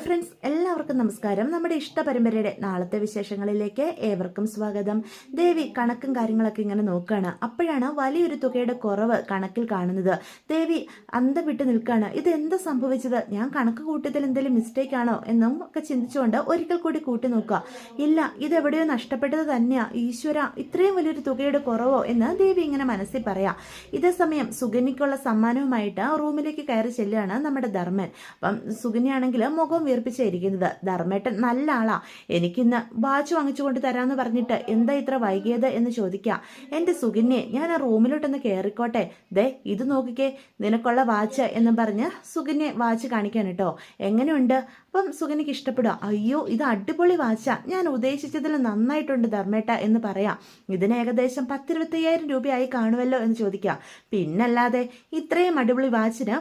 Hi friends, എല്ലാവർക്കും നമസ്കാരം. നമ്മുടെ ഇഷ്ട പരമ്പരയുടെ നാളത്തെ വിശേഷങ്ങളിലേക്ക് ഏവർക്കും സ്വാഗതം. ദേവി കണക്കും കാര്യങ്ങളൊക്കെ ഇങ്ങനെ നോക്കുകയാണ്. അപ്പോഴാണ് വലിയൊരു തുകയുടെ കുറവ് കണക്കിൽ കാണുന്നത്. ദേവി അന്തം വിട്ട് നിൽക്കുകയാണ്. ഇത് എന്താ സംഭവിച്ചത്? ഞാൻ കണക്ക് കൂട്ടിയതിൽ എന്തെങ്കിലും മിസ്റ്റേക്ക് ആണോ എന്നും ഒക്കെ ചിന്തിച്ചുകൊണ്ട് ഒരിക്കൽ കൂടി കൂട്ടി നോക്കുക. ഇല്ല, ഇതെവിടെയോ നഷ്ടപ്പെട്ടത് തന്നെയാ. ഈശ്വര, ഇത്രയും വലിയൊരു തുകയുടെ കുറവോ എന്ന് ദേവി ഇങ്ങനെ മനസ്സിൽ പറയാം. ഇതേ സമയം സുഗന്യക്കുള്ള സമ്മാനവുമായിട്ട് റൂമിലേക്ക് കയറി ചെല്ലുകയാണ് നമ്മുടെ ധർമ്മൻ. അപ്പം സുഗന്യാണെങ്കിൽ മുഖം വീർപ്പിച്ചായിരിക്കുന്നത്. ധർമ്മേട്ടൻ നല്ല ആളാ, എനിക്കിന്ന് വാച്ച് വാങ്ങിച്ചുകൊണ്ട് തരാമെന്ന് പറഞ്ഞിട്ട് എന്താ ഇത്ര വൈകിയത് എന്ന് ചോദിക്കാം. എൻ്റെ സുഗന്യെ, ഞാൻ ആ റൂമിലോട്ടൊന്ന് കയറിക്കോട്ടെ? ദേ ഇത് നോക്കിക്കേ, നിനക്കുള്ള വാച്ച് എന്നും പറഞ്ഞ് സുഗന്യെ വാച്ച് കാണിക്കാൻ കേട്ടോ. എങ്ങനെയുണ്ട്? അപ്പം സുഗന്യക്ക് ഇഷ്ടപ്പെടുക. അയ്യോ, ഇത് അടിപൊളി വാച്ചാ, ഞാൻ ഉദ്ദേശിച്ചതിൽ നന്നായിട്ടുണ്ട് ധർമ്മേട്ട എന്ന് പറയാം. ഇതിന് ഏകദേശം 10-25,000 രൂപയായി കാണുമല്ലോ എന്ന് ചോദിക്കാം. പിന്നല്ലാതെ ഇത്രയും അടിപൊളി വാച്ചിന്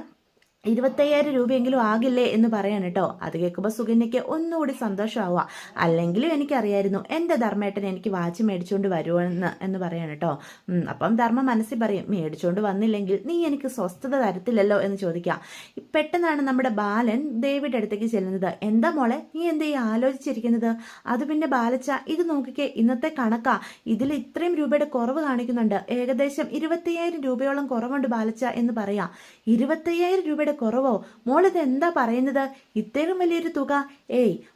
25,000 രൂപയെങ്കിലും ആകില്ലേ എന്ന് പറയാൻ കേട്ടോ. അത് കേൾക്കുമ്പോൾ സുഗന്യയ്ക്ക് ഒന്നുകൂടി സന്തോഷമാവുക. അല്ലെങ്കിലും എനിക്കറിയായിരുന്നു എൻ്റെ ധർമ്മേട്ടൻ എനിക്ക് വാച്ച് മേടിച്ചുകൊണ്ട് വരുമെന്ന് എന്ന് പറയാൻ കേട്ടോ. അപ്പം ധർമ്മ മനസ്സിൽ പറയും, മേടിച്ചുകൊണ്ട് വന്നില്ലെങ്കിൽ നീ എനിക്ക് സ്വസ്ഥത തരത്തില്ലല്ലോ എന്ന് ചോദിക്കാം. പെട്ടെന്നാണ് നമ്മുടെ ബാലൻ ദേവിയുടെ അടുത്തേക്ക് ചെല്ലുന്നത്. എന്താ മോളെ, നീ എന്താ ഈ ആലോചിച്ചിരിക്കുന്നത്? അത് പിന്നെ ബാലച്ച, ഇത് നോക്കിക്കേ, ഇന്നത്തെ കണക്കാ, ഇതിൽ ഇത്രയും രൂപയുടെ കുറവ് കാണിക്കുന്നുണ്ട്. ഏകദേശം 25,000 രൂപയോളം കുറവുണ്ട് ബാലച്ച എന്ന് പറയാം. 25,000 രൂപയുടെ കുറവോ? മോളിത് എന്താ പറയുന്നത്? ഇത്രയും വലിയൊരു തുക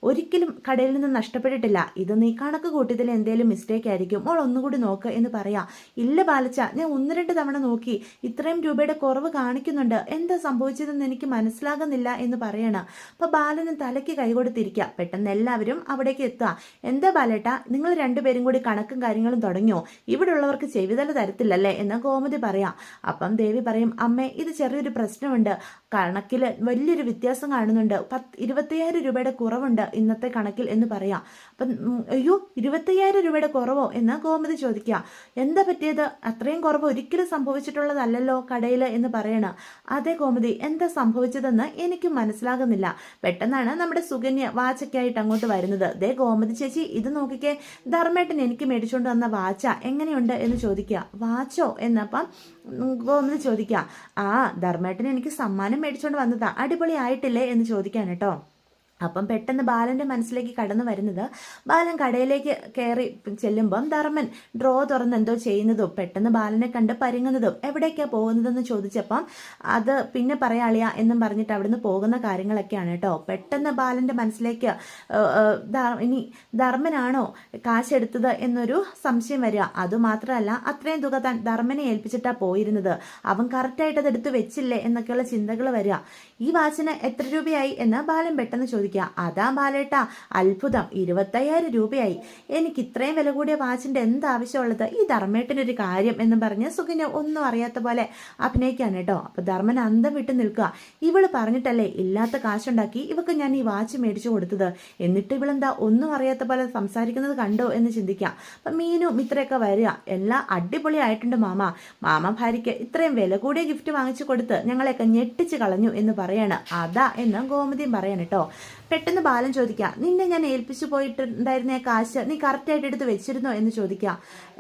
ഒരിക്കലും കടയിൽ നിന്ന് നഷ്ടപ്പെട്ടിട്ടില്ല. ഇത് നീ കണക്ക് കൂട്ടിയതിൽ എന്തേലും മിസ്റ്റേക്ക് ആയിരിക്കും, മോൾ ഒന്നുകൂടി നോക്ക് എന്ന് പറയാം. ഇല്ല ബാലച്ച, ഞാൻ 1-2 തവണ നോക്കി, ഇത്രയും രൂപയുടെ കുറവ് കാണിക്കുന്നുണ്ട്. എന്താ സംഭവിച്ചതെന്ന് എനിക്ക് മനസ്സിലാകുന്നില്ല എന്ന് പറയണം. അപ്പൊ ബാലന് തലയ്ക്ക് കൈകൊടുത്തിരിക്കുക. പെട്ടെന്ന് എല്ലാവരും അവിടേക്ക് എത്തുക. എന്താ ബാലേട്ട, നിങ്ങൾ രണ്ടുപേരും കൂടി കണക്കും കാര്യങ്ങളും തുടങ്ങിയോ? ഇവിടെ ഉള്ളവർക്ക് ചെവിതല തരത്തില്ലല്ലേ എന്ന് ഗോമതി പറയാം. അപ്പം ദേവി പറയും, അമ്മേ, ഇത് ചെറിയൊരു പ്രശ്നമുണ്ട്, കണക്കിൽ വലിയൊരു വ്യത്യാസം കാണുന്നുണ്ട്. 25,000 രൂപയുടെ കുറവുണ്ട് ഇന്നത്തെ കണക്കിൽ എന്ന് പറയാം. അപ്പം അയ്യോ, 25,000 രൂപയുടെ കുറവോ എന്ന് ഗോമതി ചോദിക്കുക. എന്താ പറ്റിയത്? അത്രയും കുറവ് ഒരിക്കലും സംഭവിച്ചിട്ടുള്ളതല്ലല്ലോ കടയിൽ എന്ന് പറയണം. അതെ ഗോമതി, എന്താ സംഭവിച്ചതെന്ന് എനിക്കും മനസ്സിലാകുന്നില്ല. പെട്ടെന്നാണ് നമ്മുടെ സുകന്യ വാച്ചൊക്കെയായിട്ട് അങ്ങോട്ട് വരുന്നത്. ദേ ഗോമതി ചേച്ചി, ഇത് നോക്കിക്കേ, ധർമ്മേട്ടൻ എനിക്ക് മേടിച്ചുകൊണ്ട് വന്ന വാച്ച എങ്ങനെയുണ്ട് എന്ന് ചോദിക്കുക. വാച്ചോ എന്നപ്പം ഗോമതി ചോദിക്കുക. ആ, ധർമ്മേട്ടൻ എനിക്ക് സമ്മാനം മേടിച്ചുകൊണ്ട് വന്നതാ, അടിപൊളി ആയിട്ടില്ലേ എന്ന് ചോദിക്കാൻ കേട്ടോ. അപ്പം പെട്ടെന്ന് ബാലൻ്റെ മനസ്സിലേക്ക് കടന്നു വരുന്നത്, ബാലൻ കടയിലേക്ക് കയറി ചെല്ലുമ്പം ധർമ്മൻ ഡ്രോ തുറന്ന് എന്തോ ചെയ്യുന്നതും പെട്ടെന്ന് ബാലനെ കണ്ട് പരുങ്ങുന്നതും എവിടേക്കാണ് പോകുന്നതെന്ന് ചോദിച്ചപ്പം അത് പിന്നെ പറയാളിയാ എന്നും പറഞ്ഞിട്ട് അവിടുന്ന് പോകുന്ന കാര്യങ്ങളൊക്കെയാണ് കേട്ടോ. പെട്ടെന്ന് ബാലൻ്റെ മനസ്സിലേക്ക് ഇനി ധർമ്മനാണോ കാശെടുത്തത് എന്നൊരു സംശയം വരിക. അതുമാത്രമല്ല, അത്രയും തുക താൻ ധർമ്മനെ ഏൽപ്പിച്ചിട്ടാണ് പോയിരുന്നത്, അവൻ കറക്റ്റായിട്ട് അത് എടുത്ത് വെച്ചില്ലേ എന്നൊക്കെയുള്ള ചിന്തകൾ വരിക. ഈ വാച്ചിന് എത്ര രൂപയായി എന്ന് ബാലൻ പെട്ടെന്ന് ചോദിക്കുക. അതാ ബാലേട്ടാ അത്ഭുതം, 25,000 രൂപയായി. എനിക്ക് ഇത്രയും വില കൂടിയ വാച്ചിന്റെ എന്താവശ്യമുള്ളത്? ഈ ധർമ്മേട്ടനൊരു കാര്യം എന്ന് പറഞ്ഞ് സുകന്യ ഒന്നും അറിയാത്ത പോലെ അഭിനയിക്കാൻ കേട്ടോ. അപ്പൊ ധർമ്മൻ അന്തം വിട്ട് നിൽക്കുക. ഇവള് പറഞ്ഞിട്ടല്ലേ ഇല്ലാത്ത കാശുണ്ടാക്കി ഇവക്ക് ഞാൻ ഈ വാച്ച് മേടിച്ചു കൊടുത്തത്, എന്നിട്ട് ഇവളെന്താ ഒന്നും അറിയാത്ത പോലെ സംസാരിക്കുന്നത് കണ്ടോ എന്ന് ചിന്തിക്കാം. അപ്പൊ മീനും ഇത്രയൊക്കെ വരിക. എല്ലാം അടിപൊളിയായിട്ടുണ്ട് മാമ. മാമ ഭാര്യയ്ക്ക് ഇത്രയും വില കൂടിയ ഗിഫ്റ്റ് വാങ്ങിച്ചു കൊടുത്ത് ഞങ്ങളെയൊക്കെ ഞെട്ടിച്ച് കളഞ്ഞു എന്ന് പറയാണ്. അതാ എന്ന് ഗോമതിയും പറയാൻ കേട്ടോ. പെട്ടെന്ന് ബാലൻ ചോദിക്കാം, നിന്നെ ഞാൻ ഏൽപ്പിച്ചു പോയിട്ടുണ്ടായിരുന്ന കാശ് നീ കറക്റ്റായിട്ട് എടുത്ത് വെച്ചിരുന്നോ എന്ന് ചോദിക്കാം.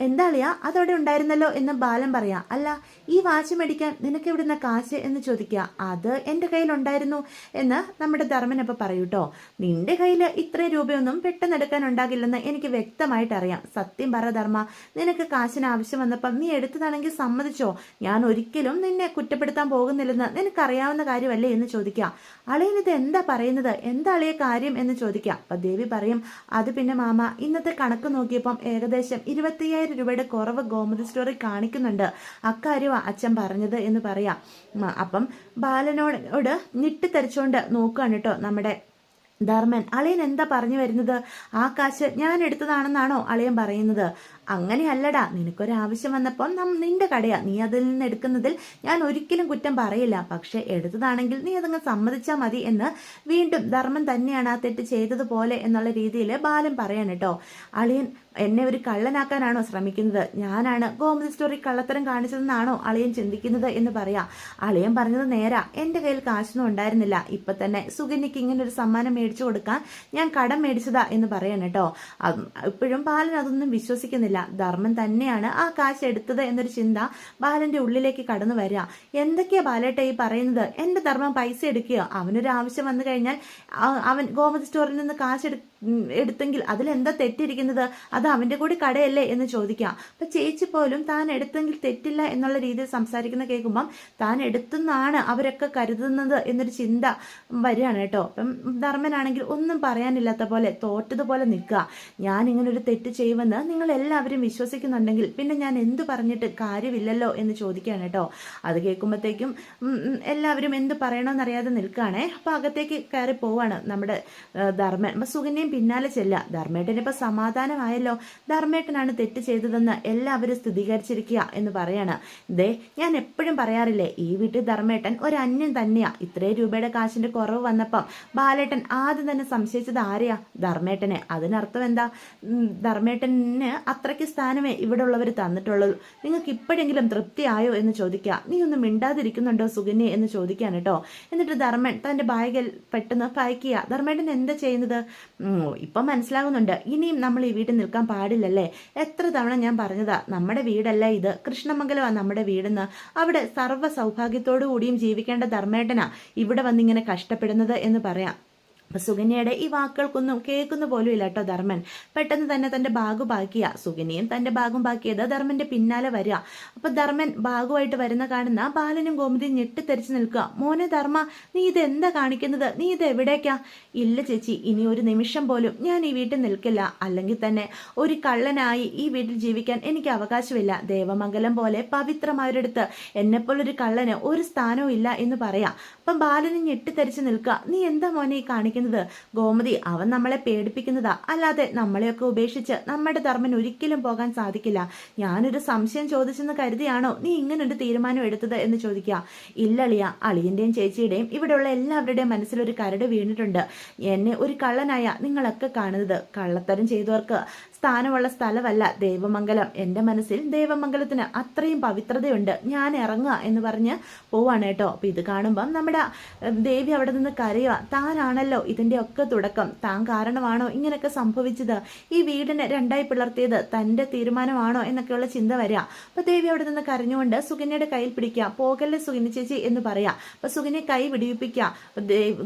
എന്താളിയാ, അതവിടെ ഉണ്ടായിരുന്നല്ലോ എന്ന് ബാലൻ പറയാം. അല്ല, ഈ വാച്ച് മേടിക്കാൻ നിനക്ക് എവിടുന്ന കാശ് എന്ന് ചോദിക്കുക. അത് എൻ്റെ കയ്യിലുണ്ടായിരുന്നു എന്ന് നമ്മുടെ ധർമ്മനപ്പം പറയൂട്ടോ. നിന്റെ കയ്യിൽ ഇത്രയും രൂപയൊന്നും പെട്ടെന്ന് എടുക്കാൻ ഉണ്ടാകില്ലെന്ന് എനിക്ക് വ്യക്തമായിട്ട് അറിയാം. സത്യം പറ ധർമ്മ, നിനക്ക് കാശിന് ആവശ്യം വന്നപ്പം നീ എടുത്തതാണെങ്കിൽ സമ്മതിച്ചോ? ഞാൻ ഒരിക്കലും നിന്നെ കുറ്റപ്പെടുത്താൻ പോകുന്നില്ലെന്ന് നിനക്കറിയാവുന്ന കാര്യമല്ലേ എന്ന് ചോദിക്കാം. അളിയനിത് എന്താ പറയുന്നത്? എന്താ അളിയ കാര്യം എന്ന് ചോദിക്കാം. അപ്പൊ ദേവി പറയും, അത് പിന്നെ മാമ, ഇന്നത്തെ കണക്ക് നോക്കിയപ്പം ഏകദേശം 25,000 രൂപയുടെ കുറവ് ഗോമതി സ്റ്റോറി കാണിക്കുന്നുണ്ട്. അക്കാര്യമാണ് അച്ഛൻ പറഞ്ഞത് എന്ന് പറയാം. അപ്പം ബാലനോട് ഞെട്ടിത്തെറിച്ചുകൊണ്ട് നോക്കുകയാണ് കേട്ടോ നമ്മുടെ ധർമ്മൻ. അളിയൻ എന്താ പറഞ്ഞു വരുന്നത്? ആ കാശ് ഞാൻ എടുത്തതാണെന്നാണോ അളിയൻ പറയുന്നത്? അങ്ങനെയല്ലടാ, നിനക്കൊരാവശ്യം വന്നപ്പോൾ നിന്റെ കടയാ, നീ അതിൽ നിന്ന് എടുക്കുന്നതിൽ ഞാൻ ഒരിക്കലും കുറ്റം പറയില്ല. പക്ഷെ എടുത്തതാണെങ്കിൽ നീ അതങ്ങ് സമ്മതിച്ചാൽ മതി എന്ന് വീണ്ടും ധർമ്മൻ തന്നെയാണ് ആ തെറ്റ് ചെയ്തതുപോലെ എന്നുള്ള രീതിയിൽ ബാലൻ പറയാൻ കേട്ടോ. അളിയൻ എന്നെ ഒരു കള്ളനാക്കാനാണോ ശ്രമിക്കുന്നത്? ഞാനാണ് ഗോമതി സ്റ്റോറി കള്ളത്തരം കാണിച്ചതെന്നാണോ അളിയൻ ചിന്തിക്കുന്നത് എന്ന് പറയാം. അളിയൻ പറഞ്ഞത് നേരാ, എൻ്റെ കയ്യിൽ കാശൊന്നും ഉണ്ടായിരുന്നില്ല. ഇപ്പൊ തന്നെ സുകന്യക്ക് ഇങ്ങനെ ഒരു സമ്മാനം മേടിച്ചു കൊടുക്കാൻ ഞാൻ കടം മേടിച്ചതാ എന്ന് പറയാൻ കേട്ടോ. ഇപ്പോഴും ബാലൻ അതൊന്നും വിശ്വസിക്കുന്നില്ല. കാണുന്നില്ല. ധർമ്മൻ തന്നെയാണ് ആ കാശ് എടുത്തത് എന്നൊരു ചിന്ത ബാലന്റെ ഉള്ളിലേക്ക് കടന്നു വരിക. എന്തൊക്കെയാ ബാലേട്ട ഈ പറയുന്നത്? എന്റെ ധർമ്മം പൈസ എടുക്കുകയോ? അവനൊരു ആവശ്യം വന്നു കഴിഞ്ഞാൽ അവൻ ഗോമതി സ്റ്റോറിൽ നിന്ന് കാശ് എടുത്തെങ്കിൽ അതിലെന്താ തെറ്റിരിക്കുന്നത്? അത് അവന്റെ കൂടി കടയല്ലേ എന്ന് ചോദിക്കാം. അപ്പൊ ചേച്ചി പോലും താൻ എടുത്തെങ്കിൽ തെറ്റില്ല എന്നുള്ള രീതിയിൽ സംസാരിക്കുന്ന കേൾക്കുമ്പം താൻ എടുത്തെന്നാണ് അവരൊക്കെ കരുതുന്നത് എന്നൊരു ചിന്ത വരികയാണ് കേട്ടോ. അപ്പം ധർമ്മനാണെങ്കിൽ ഒന്നും പറയാനില്ലാത്ത പോലെ തോറ്റതുപോലെ നിൽക്കുക. ഞാൻ ഇങ്ങനെ ഒരു തെറ്റ് ചെയ്യുമെന്ന് നിങ്ങൾ എല്ലാവരും വിശ്വസിക്കുന്നുണ്ടെങ്കിൽ പിന്നെ ഞാൻ എന്ത് പറഞ്ഞിട്ട് കാര്യമില്ലല്ലോ എന്ന് ചോദിക്കുകയാണ് കേട്ടോ. അത് കേൾക്കുമ്പോഴത്തേക്കും എല്ലാവരും എന്ത് പറയണമെന്നറിയാതെ നിൽക്കുകയാണേ. അപ്പൊ അകത്തേക്ക് കയറി പോവാണ് നമ്മുടെ ധർമ്മൻ. അപ്പൊ സുകന്യയും പിന്നാലെ ചെല്ല. ധർമ്മേട്ടന് ഇപ്പൊ സമാധാനമായല്ലോ, ധർമ്മേട്ടനാണ് തെറ്റ് ചെയ്തതെന്ന് എല്ലാവരും സ്ഥിരീകരിച്ചിരിക്കുക എന്ന് പറയാണ്. ദേ, ഞാൻ എപ്പോഴും പറയാറില്ലേ, ഈ വീട്ടിൽ ധർമ്മേട്ടൻ ഒരു അന്യൻ തന്നെയാ. ഇത്രയും രൂപയുടെ കാശിന്റെ കുറവ് വന്നപ്പം ബാലേട്ടൻ ആദ്യം തന്നെ സംശയിച്ചത് ആരെയാ? ധർമ്മേട്ടനെ. അതിനർത്ഥം എന്താ? ധർമ്മേട്ടന് അത്രയ്ക്ക് സ്ഥാനമേ ഇവിടെ ഉള്ളവർ തന്നിട്ടുള്ളൂ. നിങ്ങൾക്ക് ഇപ്പോഴെങ്കിലും തൃപ്തിയായോ എന്ന് ചോദിക്കുക. നീ ഒന്നും മിണ്ടാതിരിക്കുന്നുണ്ടോ സുകന്യ എന്ന് ചോദിക്കാൻ കേട്ടോ. എന്നിട്ട് ധർമ്മൻ തന്റെ ബാഗിൽ പെട്ടെന്ന് പായ്ക്കുക. ധർമ്മേട്ടൻ എന്താ ചെയ്യുന്നത്? ഇപ്പം മനസ്സിലാകുന്നുണ്ട്. ഇനിയും നമ്മൾ ഈ വീട്ടിൽ നിൽക്കാൻ പാടില്ലല്ലേ? എത്ര തവണ ഞാൻ പറഞ്ഞതാ, നമ്മുടെ വീടല്ല ഇത്, കൃഷ്ണമംഗലമാണ് നമ്മുടെ വീടെന്ന്. അവിടെ സർവ്വ സൗഭാഗ്യത്തോടു കൂടിയും ജീവിക്കേണ്ട ധർമ്മേട്ടനാ ഇവിടെ വന്നിങ്ങനെ കഷ്ടപ്പെടുന്നത് എന്ന് പറയാം. അപ്പൊ സുകന്യയുടെ ഈ വാക്കുകൾക്കൊന്നും കേൾക്കുന്ന പോലും ഇല്ല കേട്ടോ ധർമ്മൻ. പെട്ടെന്ന് തന്നെ തന്റെ ബാഗ് ബാക്കിയ. സുകന്യയും തന്റെ ബാഗും ബാക്കിയത് ധർമ്മന്റെ പിന്നാലെ വരിക. അപ്പൊ ധർമ്മൻ ബാഗുമായിട്ട് വരുന്ന കാണുന്ന ബാലനും ഗോമതിയും ഞെട്ടിത്തെറിച്ച് നിൽക്കുക. മോനെ ധർമ്മ, നീ ഇത് എന്താ കാണിക്കുന്നത്? നീ ഇത് എവിടേക്കാ? ഇല്ല ചേച്ചി, ഇനി ഒരു നിമിഷം പോലും ഞാൻ ഈ വീട്ടിൽ നിൽക്കില്ല. അല്ലെങ്കിൽ തന്നെ ഒരു കള്ളനായി ഈ വീട്ടിൽ ജീവിക്കാൻ എനിക്ക് അവകാശമില്ല. ദേവമംഗലം പോലെ പവിത്രമായൊരിടത്ത് എന്നെപ്പോലൊരു കള്ളന് ഒരു സ്ഥാനവും ഇല്ല എന്ന് പറയാം. അപ്പം ബാലനും ഞെട്ടിത്തെറിച്ച് നിൽക്കുക. നീ എന്താ മോനെ ഈ കാണിക്കുന്നത്? ഗോമതി, അവൻ നമ്മളെ പേടിപ്പിക്കുന്നതാ, അല്ലാതെ നമ്മളെയൊക്കെ ഉപേക്ഷിച്ച് നമ്മുടെ ധർമ്മൻ ഒരിക്കലും പോകാൻ സാധിക്കില്ല. ഞാനൊരു സംശയം ചോദിച്ചെന്ന് കരുതിയാണോ നീ ഇങ്ങനൊരു തീരുമാനം എടുത്തത് എന്ന് ചോദിക്കുക. ഇല്ലളിയ, അളിയന്റെയും ചേച്ചിയുടെയും ഇവിടെയുള്ള എല്ലാവരുടെയും മനസ്സിലൊരു കരട് വീണിട്ടുണ്ട്. എന്നെ ഒരു കള്ളനായ നിങ്ങളൊക്കെ കാണുന്നത്. കള്ളത്തരം ചെയ്തവർക്ക് സ്ഥാനമുള്ള സ്ഥലമല്ല ദേവമംഗലം. എൻ്റെ മനസ്സിൽ ദേവമംഗലത്തിന് അത്രയും പവിത്രതയുണ്ട്. ഞാൻ ഇറങ്ങുക എന്ന് പറഞ്ഞ് പോവാണ് കേട്ടോ. അപ്പൊ ഇത് കാണുമ്പം നമ്മുടെ ദേവി അവിടെ നിന്ന് കരയുക. താനാണല്ലോ ഇതിന്റെ ഒക്കെ തുടക്കം, താൻ കാരണമാണോ ഇങ്ങനെയൊക്കെ സംഭവിച്ചത്? ഈ വീടിനെ രണ്ടായി പിളർത്തിയത് തന്റെ തീരുമാനമാണോ എന്നൊക്കെയുള്ള ചിന്ത വരിക. അപ്പൊ ദേവി അവിടെ നിന്ന് കരഞ്ഞുകൊണ്ട് സുകന്യയുടെ കയ്യിൽ പിടിക്കുക. പോകല്ലേ സുകന്യ ചേച്ചി എന്ന് പറയാ. അപ്പൊ സുകന്യ കൈ വിടിവിപ്പിക്കുക.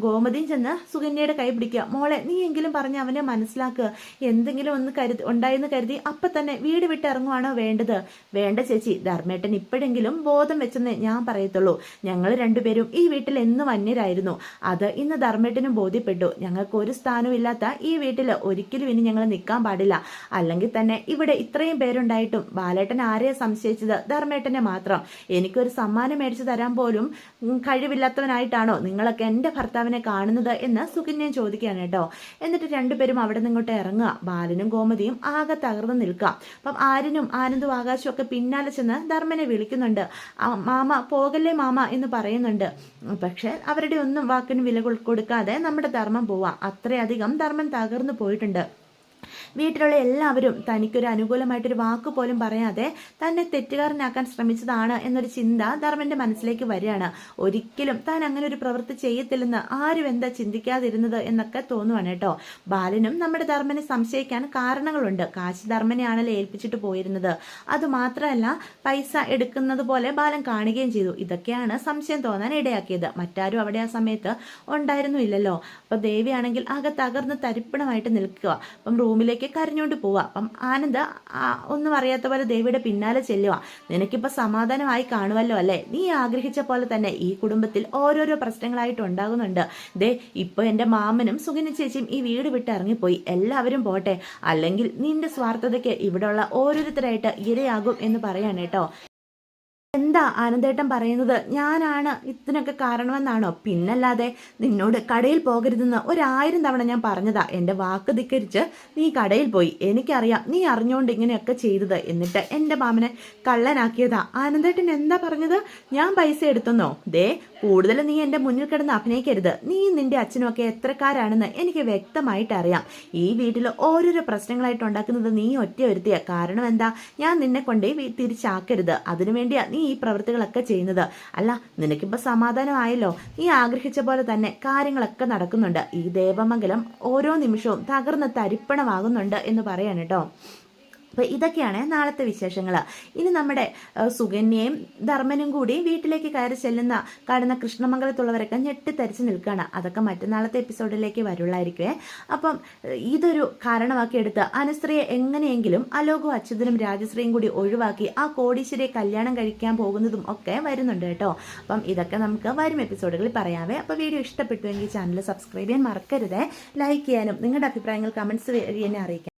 ഗോമതിയും ചെന്ന് സുകന്യയുടെ കൈ പിടിക്കുക. മോളെ, നീ എങ്കിലും പറഞ്ഞ് അവനെ മനസ്സിലാക്കുക. എന്തെങ്കിലും ഒന്ന് ഉണ്ടായെന്ന് കരുതി അപ്പൊ തന്നെ വീട് വിട്ട് ഇറങ്ങുവാണോ വേണ്ടത്? വേണ്ട ചേച്ചി, ധർമ്മേട്ടൻ ഇപ്പോഴെങ്കിലും ബോധം വെച്ചെന്നേ ഞാൻ പറയത്തുള്ളൂ. ഞങ്ങൾ രണ്ടുപേരും ഈ വീട്ടിൽ എന്നും അന്യരായിരുന്നു. അത് ഇന്ന് ധർമ്മേട്ടനും ബോധ്യപ്പെട്ടു. ഞങ്ങൾക്ക് ഒരു സ്ഥാനവും ഇല്ലാത്ത ഈ വീട്ടിൽ ഒരിക്കലും ഇനി ഞങ്ങൾ നിൽക്കാൻ പാടില്ല. അല്ലെങ്കിൽ തന്നെ ഇവിടെ ഇത്രയും പേരുണ്ടായിട്ടും ബാലേട്ടൻ ആരെയാ സംശയിച്ചത്? ധർമ്മേട്ടനെ മാത്രം. എനിക്കൊരു സമ്മാനം മേടിച്ചു തരാൻ പോലും കഴിവില്ലാത്തവനായിട്ടാണോ നിങ്ങളൊക്കെ എന്റെ ഭർത്താവിനെ കാണുന്നത് എന്ന് സുകന്യ ചോദിക്കുകയാണ് കേട്ടോ. എന്നിട്ട് രണ്ടുപേരും അവിടെ നിന്നിങ്ങോട്ട് ഇറങ്ങുക. ബാലനും ഗോമതിയും ആകെ തകർന്ന് നിൽക്കാം. അപ്പം ആര്യനും ആനന്ദും ആകാശവും ഒക്കെ പിന്നാലെ ചെന്ന് ധർമ്മനെ വിളിക്കുന്നുണ്ട്. മാമ, പോകല്ലേ മാമ എന്ന് പറയുന്നുണ്ട്. പക്ഷെ അവരുടെ ഒന്നും വാക്കിന് വില കൊടുക്കാതെ നമ്മുടെ ധർമ്മം പോവാം. അത്രയധികം ധർമ്മൻ തകർന്നു പോയിട്ടുണ്ട്. വീട്ടിലുള്ള എല്ലാവരും തനിക്കൊരു അനുകൂലമായിട്ടൊരു വാക്ക് പോലും പറയാതെ തന്നെ തെറ്റുകാരനാക്കാൻ ശ്രമിച്ചതാണ് എന്നൊരു ചിന്ത ധർമ്മന്റെ മനസ്സിലേക്ക് വരികയാണ്. ഒരിക്കലും താൻ അങ്ങനെ ഒരു പ്രവൃത്തി ചെയ്യത്തില്ലെന്ന് ആരും എന്താ ചിന്തിക്കാതിരുന്നത് എന്നൊക്കെ തോന്നുവാണ് കേട്ടോ. ബാലനും നമ്മുടെ ധർമ്മനെ സംശയിക്കാൻ കാരണങ്ങളുണ്ട്. കാശി ധർമ്മനെയാണല്ലോ ഏൽപ്പിച്ചിട്ട് പോയിരുന്നത്. അതുമാത്രമല്ല, പൈസ എടുക്കുന്നത് പോലെ ബാലൻ കാണുകയും ചെയ്തു. ഇതൊക്കെയാണ് സംശയം തോന്നാൻ ഇടയാക്കിയത്. മറ്റാരും അവിടെ ആ സമയത്ത് ഉണ്ടായിരുന്നില്ലല്ലോ. അപ്പൊ ദേവിയാണെങ്കിൽ ആകെ തകർന്ന് തരിപ്പണമായിട്ട് നിൽക്കുക. അപ്പം റൂമിലേക്ക് കരഞ്ഞോണ്ട് പോവാ. അപ്പം ആനന്ദ് ഒന്നും അറിയാത്ത പോലെ ദേവിയുടെ പിന്നാലെ ചെല്ലുക. നിനക്കിപ്പോ സമാധാനമായി കാണുമല്ലോ അല്ലെ? നീ ആഗ്രഹിച്ച പോലെ തന്നെ ഈ കുടുംബത്തിൽ ഓരോരോ പ്രശ്നങ്ങളായിട്ട് ഉണ്ടാകുന്നുണ്ട്. ദേ, ഇപ്പൊ എന്റെ മാമനും സുകന്യ ചേച്ചിയും ഈ വീട് വിട്ട് ഇറങ്ങിപ്പോയി. എല്ലാവരും പോട്ടെ, അല്ലെങ്കിൽ നിന്റെ സ്വാർത്ഥതയ്ക്ക് ഇവിടെയുള്ള ഓരോരുത്തരായിട്ട് ഇരയാകും എന്ന് പറയാണ് കേട്ടോ. എന്താ ആനന്ദേട്ടൻ പറയുന്നത്? ഞാനാണ് ഇതിനൊക്കെ കാരണമെന്നാണോ? പിന്നല്ലാതെ നിന്നോട് കടയിൽ പോകരുതെന്ന് 1000 തവണ ഞാൻ പറഞ്ഞതാ. എന്റെ വാക്ക് ധിക്കരിച്ച് നീ കടയിൽ പോയി. എനിക്കറിയാം നീ അറിഞ്ഞുകൊണ്ട് ഇങ്ങനെയൊക്കെ ചെയ്തത്. എന്നിട്ട് എന്റെ മാമനെ കള്ളനാക്കിയതാ. ആനന്ദേട്ടൻ എന്താ പറഞ്ഞത്? ഞാൻ പൈസ എടുത്തെന്നോ? ദേ, കൂടുതൽ നീ എന്റെ മുന്നിൽ കിടന്ന് അഭിനയിക്കരുത്. നീ നിന്റെ അച്ഛനും ഒക്കെ എത്രക്കാരാണെന്ന് എനിക്ക് വ്യക്തമായിട്ട് അറിയാം. ഈ വീട്ടിൽ ഓരോരോ പ്രശ്നങ്ങളായിട്ട് ഉണ്ടാക്കുന്നത് നീ ഒറ്റ ഒരുത്തിയ. കാരണം എന്താ? ഞാൻ നിന്നെ കൊണ്ടേ തിരിച്ചാക്കരുത്. അതിനുവേണ്ടിയാ നീ ഈ പ്രവൃത്തികളൊക്കെ ചെയ്യുന്നത്. അല്ല, നിനക്കിപ്പോ സമാധാനമായല്ലോ. നീ ആഗ്രഹിച്ച പോലെ തന്നെ കാര്യങ്ങളൊക്കെ നടക്കുന്നുണ്ട്. ഈ ദേവമംഗലം ഓരോ നിമിഷവും തകർന്ന് തരിപ്പണമാകുന്നുണ്ട് എന്ന് പറയാൻ കേട്ടോ. അപ്പോൾ ഇതൊക്കെയാണ് നാളത്തെ വിശേഷങ്ങൾ. ഇനി നമ്മുടെ സുകന്യയും ധർമ്മനും കൂടി വീട്ടിലേക്ക് കയറി കാണുന്ന കൃഷ്ണമംഗലത്തുള്ളവരൊക്കെ ഞെട്ടിത്തരിച്ച് നിൽക്കുകയാണ്. അതൊക്കെ മറ്റന്നാളത്തെ എപ്പിസോഡിലേക്ക് വരുള്ളായിരിക്കുമേ. അപ്പം ഇതൊരു കാരണമാക്കി എടുത്ത് അനുശ്രീയെ എങ്ങനെയെങ്കിലും അലോകും അച്യുതനും രാജശ്രീയും കൂടി ഒഴിവാക്കി ആ കോടീശ്വരിയെ കല്യാണം കഴിക്കാൻ പോകുന്നതും ഒക്കെ വരുന്നുണ്ട് കേട്ടോ. അപ്പം ഇതൊക്കെ നമുക്ക് വരും എപ്പിസോഡുകളിൽ പറയാവേ. അപ്പോൾ വീഡിയോ ഇഷ്ടപ്പെട്ടുവെങ്കിൽ ചാനൽ സബ്സ്ക്രൈബ് ചെയ്യാൻ മറക്കരുത്. ലൈക്ക് ചെയ്യാനും നിങ്ങളുടെ അഭിപ്രായങ്ങൾ കമൻസ് വഴി എന്നെ അറിയിക്കാം.